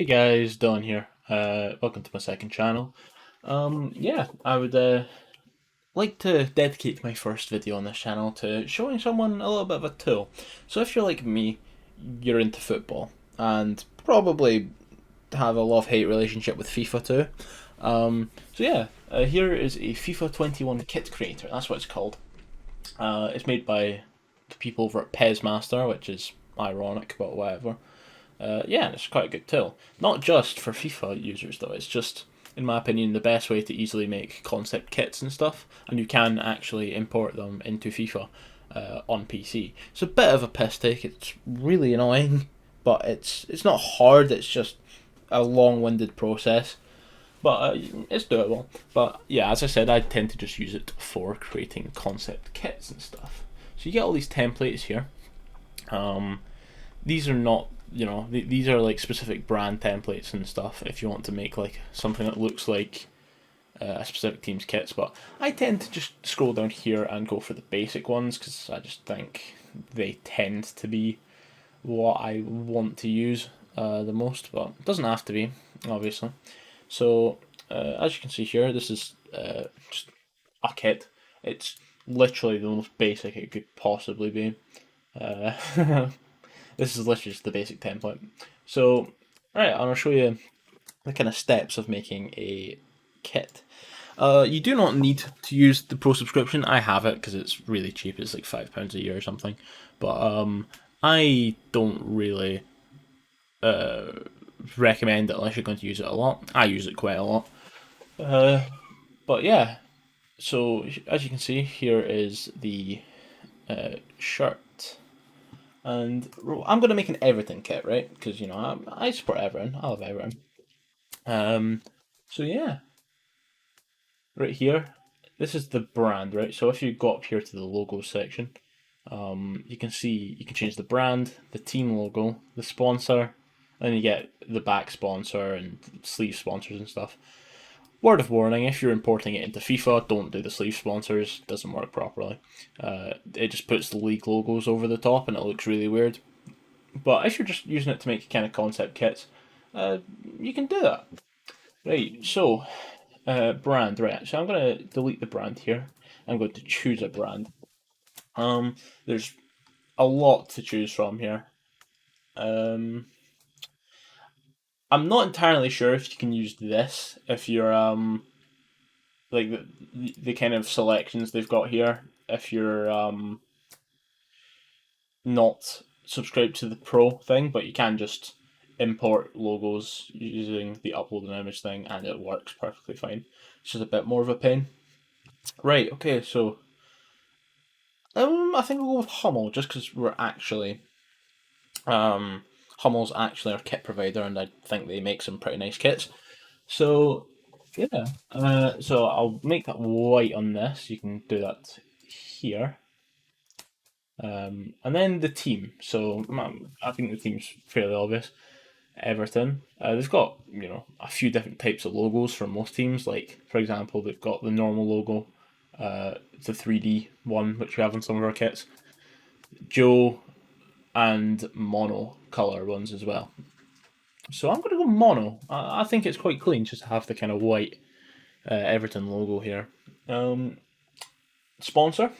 Hey guys, Don here. Welcome to my second channel. Yeah, I would like to dedicate my first video on this channel to showing someone a little bit of a tool. So if you're like me, you're into football and probably have a love-hate relationship with FIFA too. Here is a FIFA 21 kit creator. That's what it's called. It's made by the people over at Pez Master, which is ironic, but whatever. Yeah, it's quite a good tool. Not just for FIFA users though, it's just, in my opinion, the best way to easily make concept kits and stuff, and you can actually import them into FIFA on PC. It's a bit of a piss take, it's really annoying, but it's not hard, it's just a long-winded process. But it's doable. But yeah, as I said, I tend to just use it for creating concept kits and stuff. So you get all these templates here. These are not, these are like specific brand templates and stuff if you want to make like something that looks like a specific team's kits. But I tend to just scroll down here and go for the basic ones because I just think they tend to be what I want to use the most, but it doesn't have to be, obviously. So, as you can see here, this is just a kit. It's literally the most basic it could possibly be. Uh, this is literally just the basic template. So, right, I'll show you the kind of steps of making a kit. You do not need to use the pro subscription. I have it because it's really cheap. It's like £5 a year or something. But I don't really recommend it unless you're going to use it a lot. I use it quite a lot. But yeah, so as you can see, here is the shirt. And I'm going to make an everything kit, right? Because, I support everyone. I love everyone. So yeah, right here, this is the brand, right? So if you go up here to the logo section, you can see you can change the brand, the team logo, the sponsor, and then you get the back sponsor and sleeve sponsors and stuff. Word of warning, if you're importing it into FIFA, don't do the sleeve sponsors, it doesn't work properly. It just puts the league logos over the top and it looks really weird. But if you're just using it to make kind of concept kits, you can do that. Right, so, brand, right, so I'm going to delete the brand here. I'm going to choose a brand. There's a lot to choose from here. I'm not entirely sure if you can use this if you're like the kind of selections they've got here if you're not subscribed to the pro thing, but you can just import logos using the upload an image thing and it works perfectly fine. It's just a bit more of a pain. Right, okay, so I think we'll go with Hummel just because we're actually Hummel's actually our kit provider and I think they make some pretty nice kits. So yeah, so I'll make that white on this. You can do that here. And then the team. So I think the team's fairly obvious. Everton. They've got a few different types of logos for most teams. Like for example, they've got the normal logo, the 3D one which we have on some of our kits, Joe, and mono color ones as well. So I'm going to go mono. I think it's quite clean just to have the kind of white Everton logo here. Sponsor.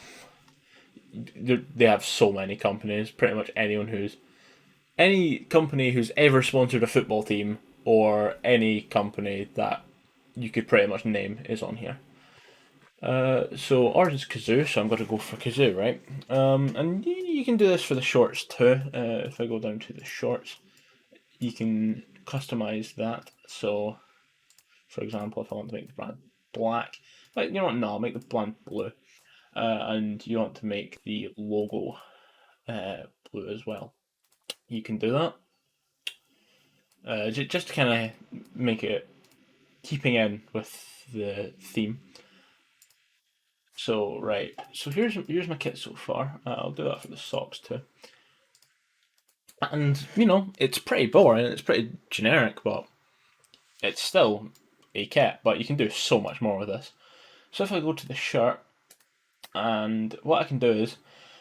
They have so many companies. Pretty much any company who's ever sponsored a football team or any company that you could pretty much name is on here. So Origin's Kazoo, so I'm going to go for Kazoo, right? And you can do this for the shorts too. If I go down to the shorts, you can customize that. So, for example, if I want to make the brand black, like you know what? No, I'll make the brand blue, and you want to make the logo blue as well. You can do that. Just to kind of make it keeping in with the theme. So right, so here's my kit so far. I'll do that for the socks too. And it's pretty boring. It's pretty generic, but it's still a kit. But you can do so much more with this. So if I go to the shirt, and what I can do is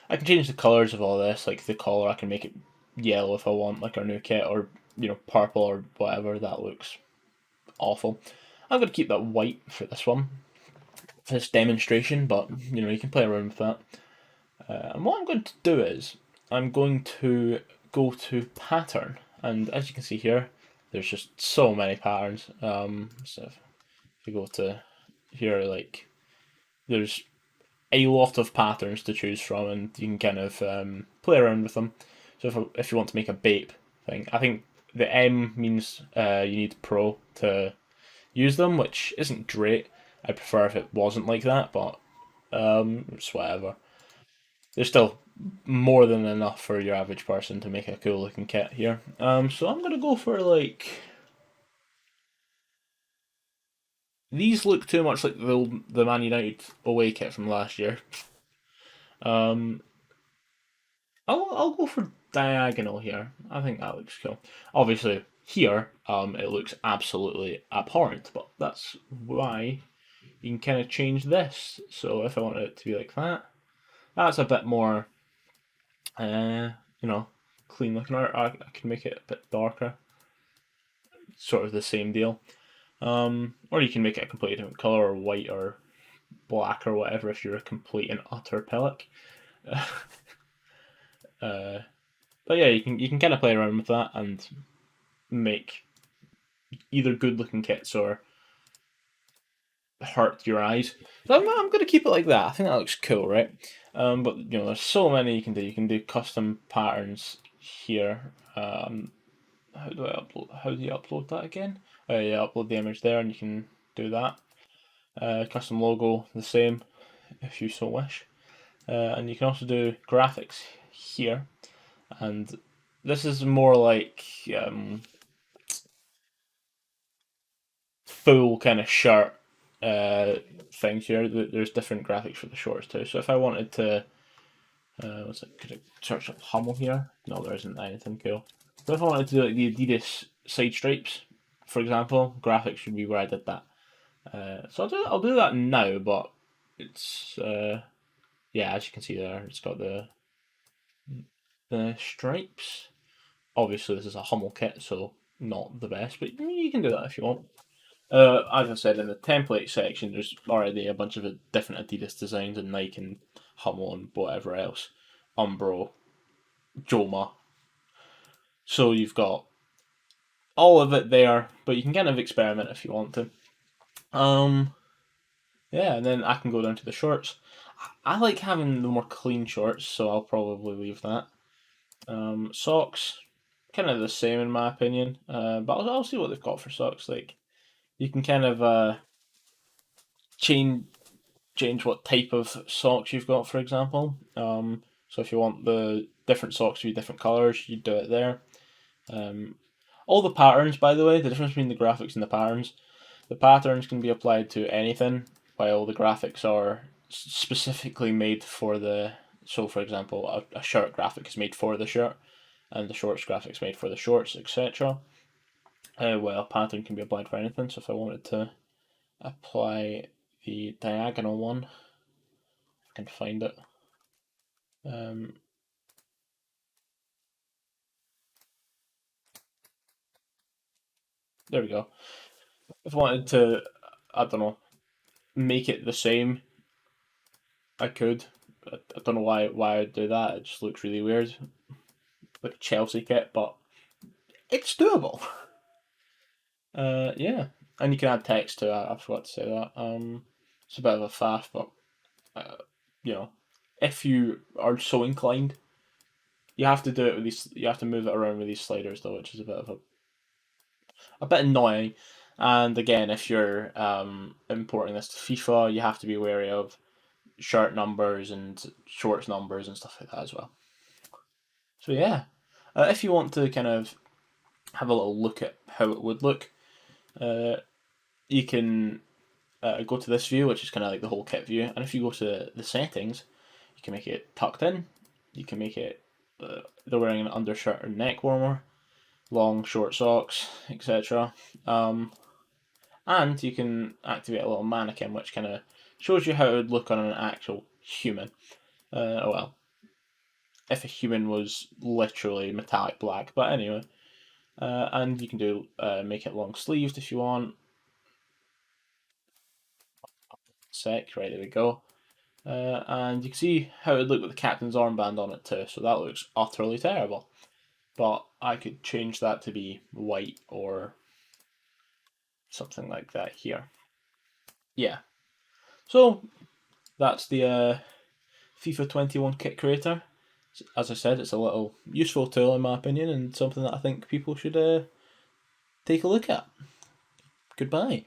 I can change the colours of all this. Like the collar, I can make it yellow if I want, like our new kit, or purple or whatever, that looks awful. I'm going to keep that white for this one, for this demonstration, but you can play around with that. And what I'm going to do is, I'm going to go to pattern, and as you can see here, there's just so many patterns. So if you go to here, like, there's a lot of patterns to choose from, and you can kind of play around with them. So if you want to make a BAPE thing, I think the M means you need Pro to use them, which isn't great. I prefer if it wasn't like that, but it's whatever. There's still more than enough for your average person to make a cool looking kit here. So I'm gonna go for like these look too much like the Man United away kit from last year. Um, I'll go for diagonal here. I think that looks cool. Obviously here, it looks absolutely abhorrent, but that's why you can kind of change this. So if I wanted it to be like that, that's a bit more, clean looking art. I can make it a bit darker, sort of the same deal. Or you can make it a completely different color, or white, or black, or whatever. If you're a complete and utter pillock. But yeah, you can kind of play around with that and make either good looking kits or hurt your eyes. So I'm going to keep it like that. I think that looks cool, right? But there's so many you can do. You can do custom patterns here. How do I upload? How do you upload that again? Oh yeah, upload the image there, and you can do that. Custom logo, the same, if you so wish. And you can also do graphics here, and this is more like full kind of shirt things here. There's different graphics for the shorts too. So if I wanted to, could I search up Hummel here? No, there isn't anything cool. But if I wanted to do like the Adidas side stripes, for example, graphics would be where I did that. So I'll do that now, but it's yeah, as you can see there, it's got the stripes. Obviously, this is a Hummel kit, so not the best, but you can do that if you want. As I said, in the template section, there's already a bunch of different Adidas designs, and Nike and Hummel and whatever else, Umbro, Joma. So you've got all of it there, but you can kind of experiment if you want to. Yeah, and then I can go down to the shorts. I like having the more clean shorts, so I'll probably leave that. Socks, kind of the same in my opinion, but I'll see what they've got for socks. Like you can kind of change what type of socks you've got, for example. So if you want the different socks to be different colours, you do it there. All the patterns, by the way, the difference between the graphics and the patterns can be applied to anything, while the graphics are specifically made for the. So, for example, a shirt graphic is made for the shirt, and the shorts graphics made for the shorts, etc. Well, a pattern can be applied for anything. So, if I wanted to apply the diagonal one, I can find it. There we go. If I wanted to, I don't know, make it the same, I could. I don't know why I'd do that. It just looks really weird, like a Chelsea kit, but it's doable. Yeah, and you can add text to it. I forgot to say that. It's a bit of a faff, but uh, you know, if you are so inclined, you have to do it with these. You have to move it around with these sliders, though, which is a bit of a bit annoying. And again, if you're importing this to FIFA, you have to be wary of shirt numbers and shorts numbers and stuff like that as well. So yeah, if you want to kind of have a little look at how it would look, uh, you can go to this view, which is kind of like the whole kit view. And if you go to the settings, you can make it tucked in. You can make it they're wearing an undershirt or neck warmer, long short socks, etc. And you can activate a little mannequin, which kind of shows you how it would look on an actual human. Oh well, if a human was literally metallic black, but anyway. and you can do make it long sleeved if you want. Right, there we go. And you can see how it would look with the captain's armband on it too, so that looks utterly terrible. But I could change that to be white or something like that here. Yeah. So that's the FIFA 21 kit creator. As I said, it's a little useful tool in my opinion, and something that I think people should take a look at. Goodbye.